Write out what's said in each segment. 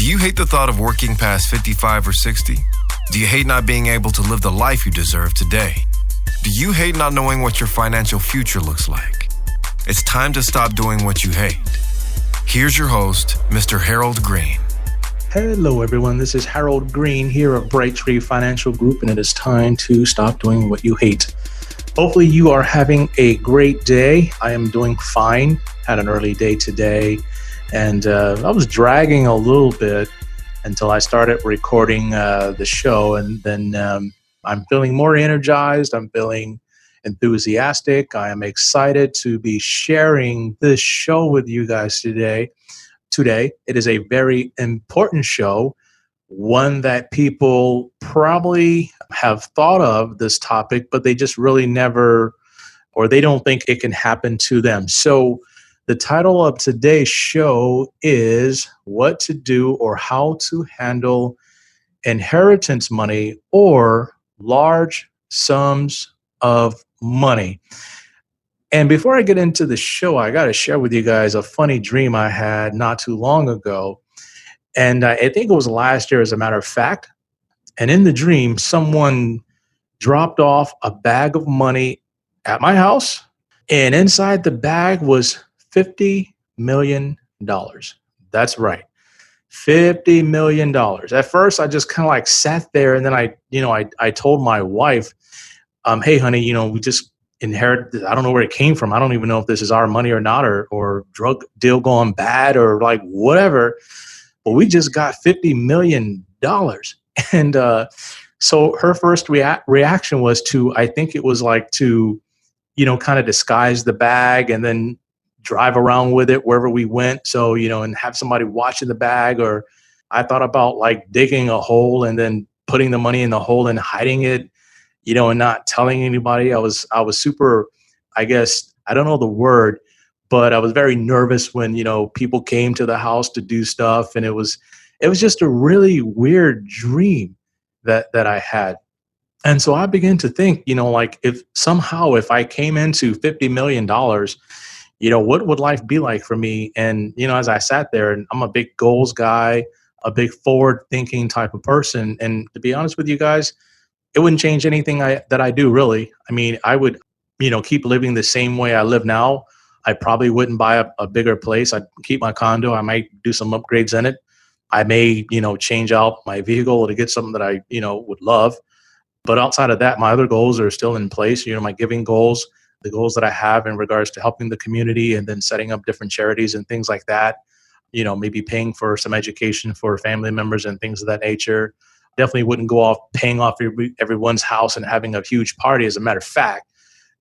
you hate the thought of working past 55 or 60? Do you hate not being able to live the life you deserve today? Do you hate not knowing what your financial future looks like? It's time to stop doing what you hate. Here's your host, Mr. Harold Green. Hello, everyone. This is Harold Green here of Brightree Financial Group, and it is time to stop doing what you hate. Hopefully, you are having a great day. I am doing fine. Had an early day today, and I was dragging a little bit until I started recording the show, and then I'm feeling more energized. I'm feeling enthusiastic. I am excited to be sharing this show with you guys today. It is a very important show, one that people probably have thought of this topic, but they just really never, or they don't think it can happen to them. So the title of today's show is What to Do or How to Handle Inheritance Money or Large Sums of Money. And before I get into the show, I got to share with you guys a funny dream I had not too long ago. And I think it was last year, as a matter of fact. And in the dream, someone dropped off a bag of money at my house. And inside the bag was $50 million. That's right. $50 million. At first, I just kind of like sat there, and then I told my wife, hey, honey, we just inherited. I don't know where it came from. I don't even know if this is our money or not, or drug deal gone bad or like whatever. But we just got $50 million. And so her first reaction was to, I think it was like to, kind of disguise the bag and then drive around with it wherever we went. So, and have somebody watching the bag. Or I thought about like digging a hole and then putting the money in the hole and hiding it, and not telling anybody. I was super, I guess, I don't know the word, but I was very nervous when, people came to the house to do stuff. And it was just a really weird dream that I had. And so I began to think, like if I came into $50 million, what would life be like for me? And, as I sat there, and I'm a big goals guy, a big forward thinking type of person. And to be honest with you guys, it wouldn't change anything that I do, really. I mean, I would, keep living the same way I live now. I probably wouldn't buy a bigger place. I'd keep my condo. I might do some upgrades in it. I may, change out my vehicle to get something that I, would love. But outside of that, my other goals are still in place. My giving goals, the goals that I have in regards to helping the community and then setting up different charities and things like that. Maybe paying for some education for family members and things of that nature. Definitely wouldn't go off paying off everyone's house and having a huge party. As a matter of fact,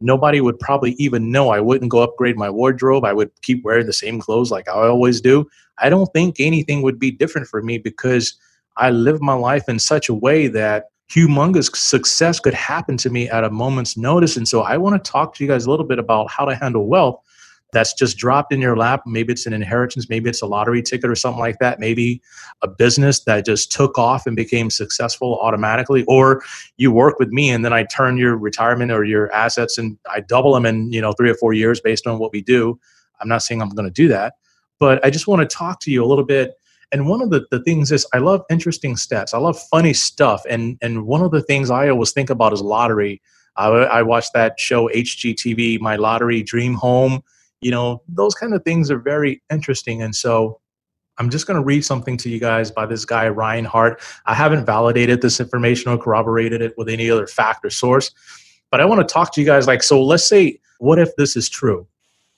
nobody would probably even know. I wouldn't go upgrade my wardrobe. I would keep wearing the same clothes like I always do. I don't think anything would be different for me because I live my life in such a way that humongous success could happen to me at a moment's notice. And so I want to talk to you guys a little bit about how to handle wealth that's just dropped in your lap. Maybe it's an inheritance. Maybe it's a lottery ticket or something like that. Maybe a business that just took off and became successful automatically. Or you work with me and then I turn your retirement or your assets and I double them in 3 or 4 years based on what we do. I'm not saying I'm going to do that, but I just want to talk to you a little bit. And one of the things is I love interesting stats. I love funny stuff. And one of the things I always think about is lottery. I watch that show HGTV, My Lottery Dream Home. Those kind of things are very interesting. And so I'm just going to read something to you guys by this guy, Ryan Hart. I haven't validated this information or corroborated it with any other fact or source, but I want to talk to you guys so let's say, what if this is true?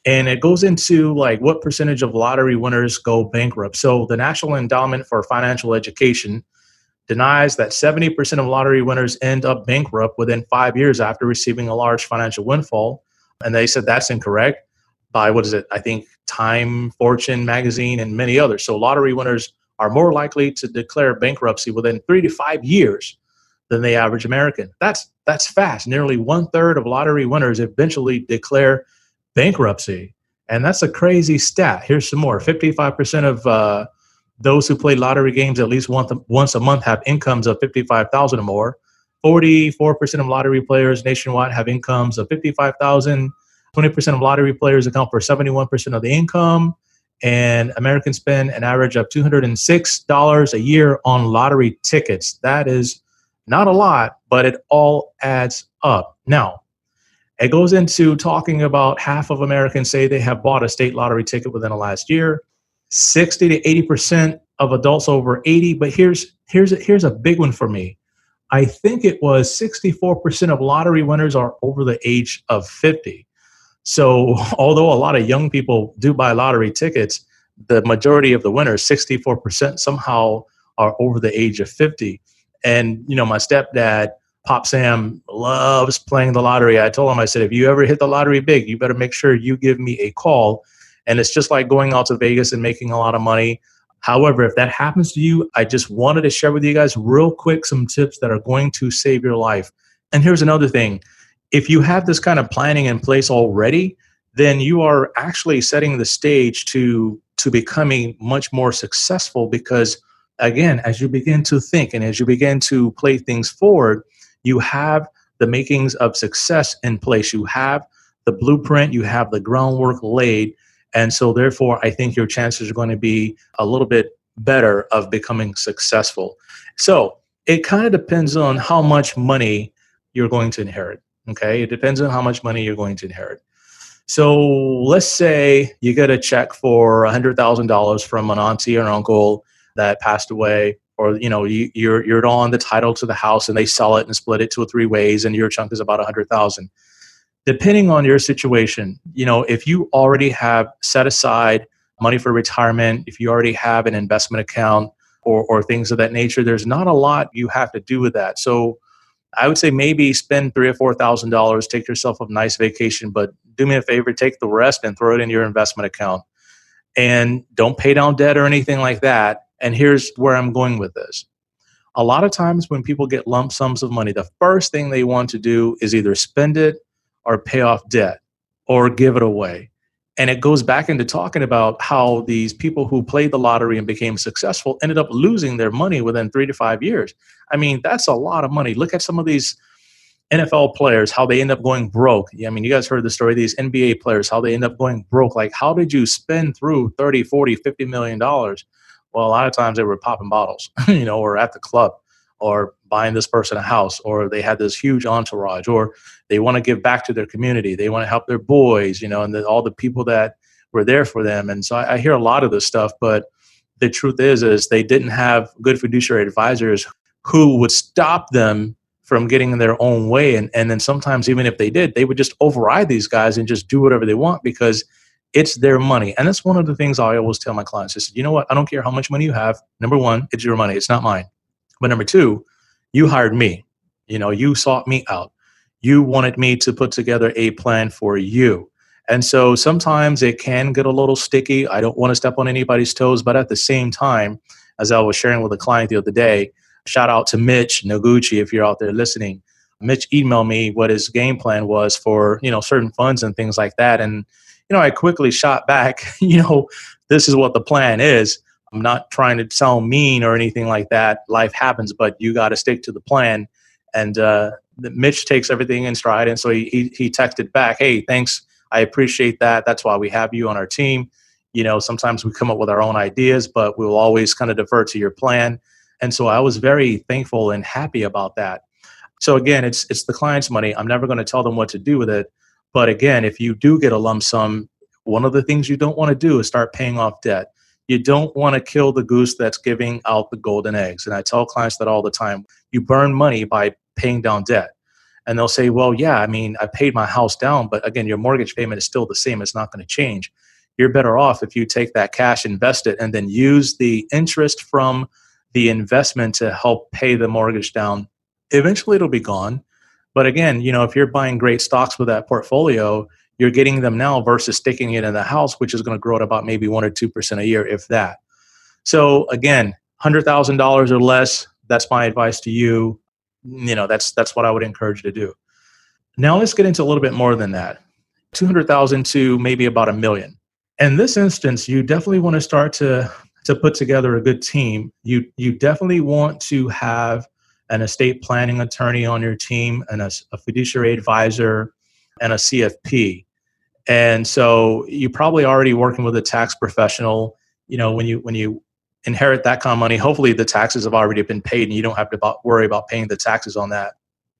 And it goes into what percentage of lottery winners go bankrupt. So the National Endowment for Financial Education denies that 70% of lottery winners end up bankrupt within 5 years after receiving a large financial windfall. And they said that's incorrect by, I think Time, Fortune magazine, and many others. So lottery winners are more likely to declare bankruptcy within 3 to 5 years than the average American. That's fast. Nearly 1/3 of lottery winners eventually declare bankruptcy. And that's a crazy stat. Here's some more. 55% of those who play lottery games at least once a month have incomes of $55,000 or more. 44% of lottery players nationwide have incomes of $55,000. 20% of lottery players account for 71% of the income. And Americans spend an average of $206 a year on lottery tickets. That is not a lot, but it all adds up. Now, it goes into talking about half of Americans say they have bought a state lottery ticket within the last year, 60 to 80% of adults over 80. But here's a big one for me. I think it was 64% of lottery winners are over the age of 50. So although a lot of young people do buy lottery tickets, the majority of the winners, 64%, somehow are over the age of 50. And, my stepdad, Pop Sam, loves playing the lottery. I told him, I said, if you ever hit the lottery big, you better make sure you give me a call. And it's just like going out to Vegas and making a lot of money. However, if that happens to you, I just wanted to share with you guys real quick some tips that are going to save your life. And here's another thing. If you have this kind of planning in place already, then you are actually setting the stage to becoming much more successful because, again, as you begin to think and as you begin to play things forward, you have the makings of success in place. You have the blueprint, you have the groundwork laid. And so therefore, I think your chances are going to be a little bit better of becoming successful. So it kind of depends on how much money you're going to inherit. Okay, it depends on how much money you're going to inherit. So let's say you get a check for $100,000 from an auntie or an uncle that passed away, or you're on the title to the house and they sell it and split it 2 or 3 ways, and your chunk is about $100,000. Depending on your situation, if you already have set aside money for retirement, if you already have an investment account or things of that nature, there's not a lot you have to do with that. So I would say maybe spend $3,000 or $4,000, take yourself a nice vacation, but do me a favor, take the rest and throw it in your investment account. And don't pay down debt or anything like that. And here's where I'm going with this. A lot of times when people get lump sums of money, the first thing they want to do is either spend it or pay off debt or give it away. And it goes back into talking about how these people who played the lottery and became successful ended up losing their money within 3 to 5 years. I mean, that's a lot of money. Look at some of these NFL players, how they end up going broke. I mean, you guys heard the story of these NBA players, how they end up going broke. Like, how did you spend through 30, 40, $50 million? Well, a lot of times they were popping bottles, or at the club, or buying this person a house, or they had this huge entourage, or they want to give back to their community. They want to help their boys, and all the people that were there for them. And so I hear a lot of this stuff, but the truth is they didn't have good fiduciary advisors who would stop them from getting in their own way. And then sometimes even if they did, they would just override these guys and just do whatever they want because it's their money. And that's one of the things I always tell my clients. I said, you know what? I don't care how much money you have. Number one, it's your money. It's not mine. But number two, you hired me. You sought me out. You wanted me to put together a plan for you. And so sometimes it can get a little sticky. I don't want to step on anybody's toes. But at the same time, as I was sharing with a client the other day, shout out to Mitch Noguchi if you're out there listening. Mitch emailed me what his game plan was for, certain funds and things like that. And, I quickly shot back, this is what the plan is. I'm not trying to sound mean or anything like that. Life happens, but you got to stick to the plan. And Mitch takes everything in stride. And so he texted back, hey, thanks. I appreciate that. That's why we have you on our team. Sometimes we come up with our own ideas, but we'll always kind of defer to your plan. And so I was very thankful and happy about that. So again, it's the client's money. I'm never going to tell them what to do with it. But again, if you do get a lump sum, one of the things you don't want to do is start paying off debt. You don't want to kill the goose that's giving out the golden eggs. And I tell clients that all the time. You burn money by paying down debt. And they'll say, well, yeah, I mean, I paid my house down, but again, your mortgage payment is still the same. It's not going to change. You're better off if you take that cash, invest it, and then use the interest from the investment to help pay the mortgage down. Eventually it'll be gone. But again, if you're buying great stocks with that portfolio, you're getting them now versus sticking it in the house, which is going to grow at about maybe 1 or 2% a year, if that. So again, $100,000 or less, that's my advice to you. That's what I would encourage you to do. Now let's get into a little bit more than that. 200,000 to maybe about $1 million. In this instance, you definitely want to start to put together a good team. You definitely want to have an estate planning attorney on your team and a fiduciary advisor and a CFP. And so you're probably already working with a tax professional. When you inherit that kind of money, hopefully the taxes have already been paid and you don't have to worry about paying the taxes on that.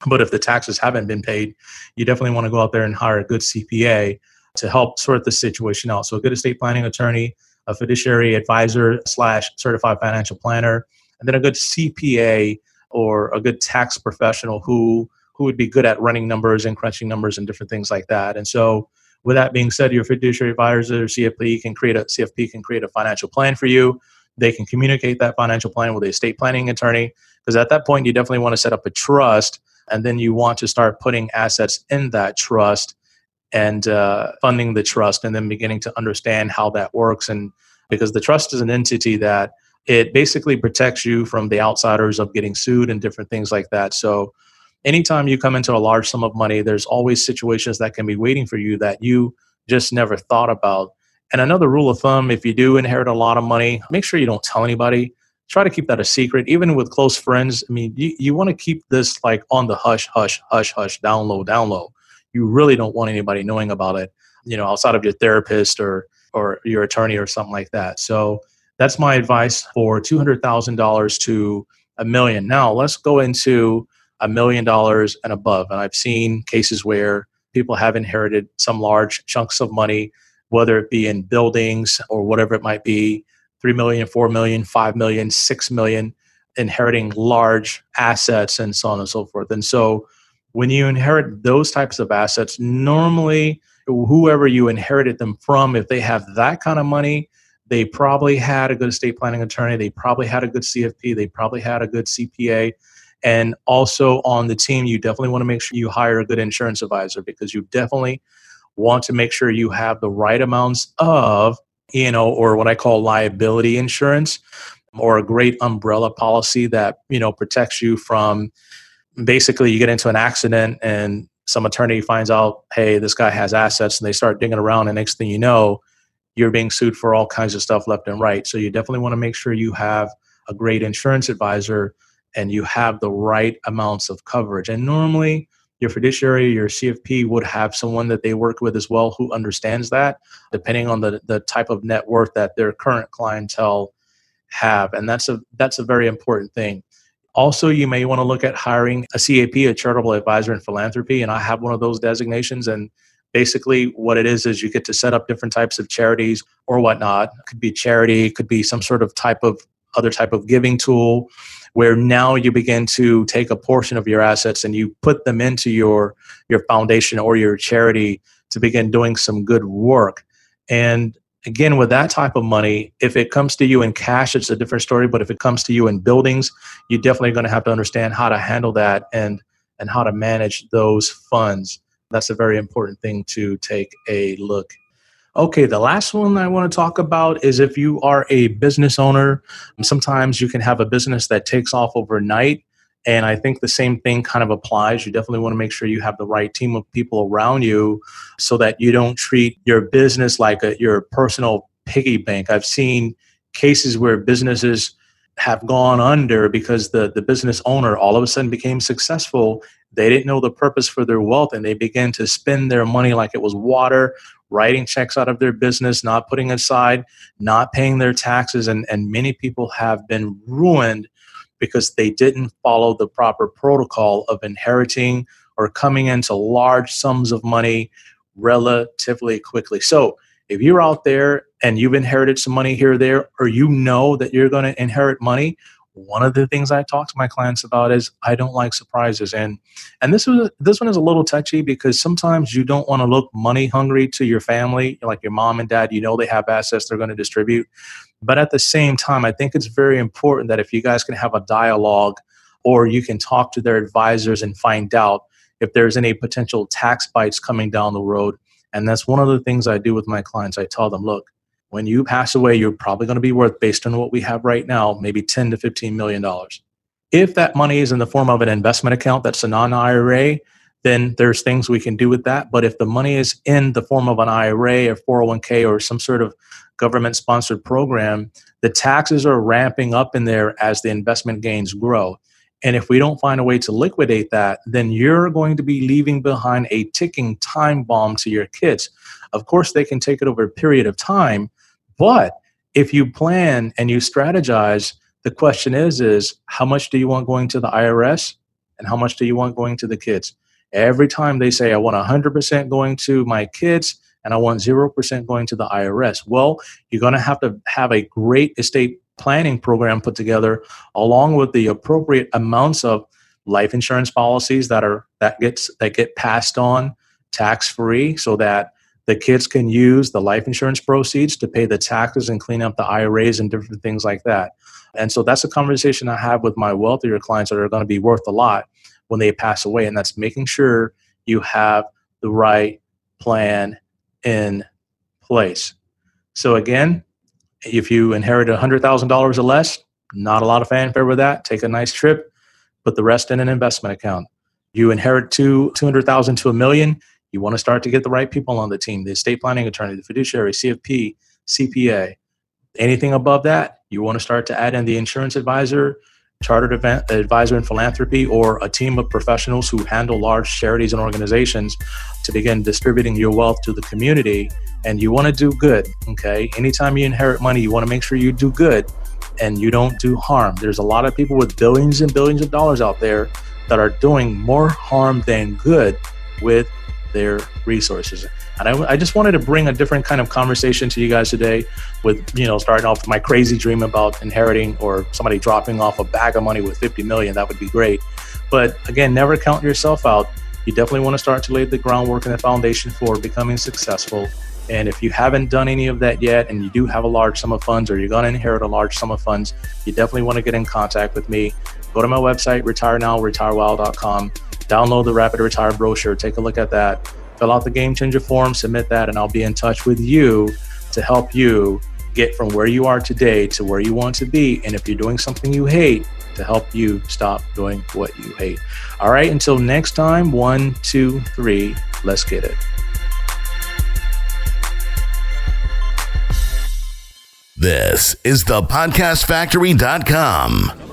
But if the taxes haven't been paid, you definitely want to go out there and hire a good CPA to help sort the situation out. So a good estate planning attorney, a fiduciary advisor / certified financial planner, and then a good CPA or a good tax professional who would be good at running numbers and crunching numbers and different things like that. And so with that being said, your fiduciary advisor, CFP can create a financial plan for you. They can communicate that financial plan with the estate planning attorney, because at that point, you definitely want to set up a trust, and then you want to start putting assets in that trust and funding the trust, and then beginning to understand how that works. And because the trust is an entity that it basically protects you from the outsiders of getting sued and different things like that. So anytime you come into a large sum of money, there's always situations that can be waiting for you that you just never thought about. And another rule of thumb, if you do inherit a lot of money, make sure you don't tell anybody. Try to keep that a secret, even with close friends. I mean, you want to keep this like on the hush, hush, hush, hush, down low, down low. You really don't want anybody knowing about it, outside of your therapist or your attorney or something like that. So that's my advice for $200,000 to $1 million. Now let's go into $1 million and above. And I've seen cases where people have inherited some large chunks of money, whether it be in buildings or whatever it might be, 3 million, 4 million, 5 million, 6 million, inheriting large assets and so on and so forth. And so when you inherit those types of assets, normally whoever you inherited them from, if they have that kind of money, they probably had a good estate planning attorney, they probably had a good CFP, they probably had a good CPA. And also on the team, you definitely want to make sure you hire a good insurance advisor, because you definitely want to make sure you have the right amounts of, or what I call liability insurance, or a great umbrella policy that, protects you from, basically you get into an accident and some attorney finds out, hey, this guy has assets, and they start digging around, and next thing you know, you're being sued for all kinds of stuff left and right. So you definitely want to make sure you have a great insurance advisor and you have the right amounts of coverage. And normally your fiduciary, your CFP would have someone that they work with as well who understands that, depending on the type of net worth that their current clientele have. And that's a very important thing. Also, you may want to look at hiring a CAP, a charitable advisor in philanthropy. And I have one of those designations. And basically what it is you get to set up different types of charities or whatnot. It could be charity, it could be some sort of other type of giving tool, where now you begin to take a portion of your assets and you put them into your foundation or your charity to begin doing some good work. And again, with that type of money, if it comes to you in cash, it's a different story. But if it comes to you in buildings, you're definitely going to have to understand how to handle that and how to manage those funds. That's a very important thing to take a look. Okay, the last one I want to talk about is if you are a business owner. Sometimes you can have a business that takes off overnight. And I think the same thing kind of applies. You definitely want to make sure you have the right team of people around you so that you don't treat your business like your personal piggy bank. I've seen cases where businesses have gone under because the business owner all of a sudden became successful. They didn't know the purpose for their wealth, and they began to spend their money like it was water, writing checks out of their business, not putting aside, not paying their taxes. And many people have been ruined because they didn't follow the proper protocol of inheriting or coming into large sums of money relatively quickly. So if you're out there and you've inherited some money here or there, or you know that you're going to inherit money, one of the things I talk to my clients about is I don't like surprises. And this one is a little touchy because sometimes you don't want to look money hungry to your family, like your mom and dad. You know they have assets they're going to distribute. But at the same time, I think it's very important that if you guys can have a dialogue, or you can talk to their advisors and find out if there's any potential tax bites coming down the road. And that's one of the things I do with my clients. I tell them, look, when you pass away, you're probably going to be worth, based on what we have right now, maybe $10 to $15 million. If that money is in the form of an investment account that's a non-IRA, then there's things we can do with that. But if the money is in the form of an IRA or 401k or some sort of government-sponsored program, the taxes are ramping up in there as the investment gains grow. And if we don't find a way to liquidate that, then you're going to be leaving behind a ticking time bomb to your kids. Of course, they can take it over a period of time, but if you plan and you strategize, the question is how much do you want going to the IRS and how much do you want going to the kids? Every time they say, I want 100% going to my kids and I want 0% going to the IRS. Well, you're going to have a great estate planning program put together along with the appropriate amounts of life insurance policies that get passed on tax-free so that the kids can use the life insurance proceeds to pay the taxes and clean up the IRAs and different things like that. And so that's a conversation I have with my wealthier clients that are going to be worth a lot when they pass away. And that's making sure you have the right plan in place. So again, if you inherit $100,000 or less, not a lot of fanfare with that. Take a nice trip, put the rest in an investment account. You inherit $200,000 to $1 million, you want to start to get the right people on the team, the estate planning attorney, the fiduciary, CFP, CPA. Anything above that, you want to start to add in the insurance advisor, chartered advisor in philanthropy, or a team of professionals who handle large charities and organizations to begin distributing your wealth to the community. And you want to do good, okay? Anytime you inherit money, you want to make sure you do good and you don't do harm. There's a lot of people with billions and billions of dollars out there that are doing more harm than good with their resources. And I just wanted to bring a different kind of conversation to you guys today with, starting off with my crazy dream about inheriting or somebody dropping off a bag of money with 50 million. That would be great. But again, never count yourself out. You definitely want to start to lay the groundwork and the foundation for becoming successful. And if you haven't done any of that yet, and you do have a large sum of funds or you're going to inherit a large sum of funds, you definitely want to get in contact with me. Go to my website, retirenowretirewild.com. Download the Rapid Retire brochure. Take a look at that. Fill out the Game Changer form, submit that, and I'll be in touch with you to help you get from where you are today to where you want to be. And if you're doing something you hate, to help you stop doing what you hate. All right, until next time, 1, 2, 3, let's get it. This is thepodcastfactory.com.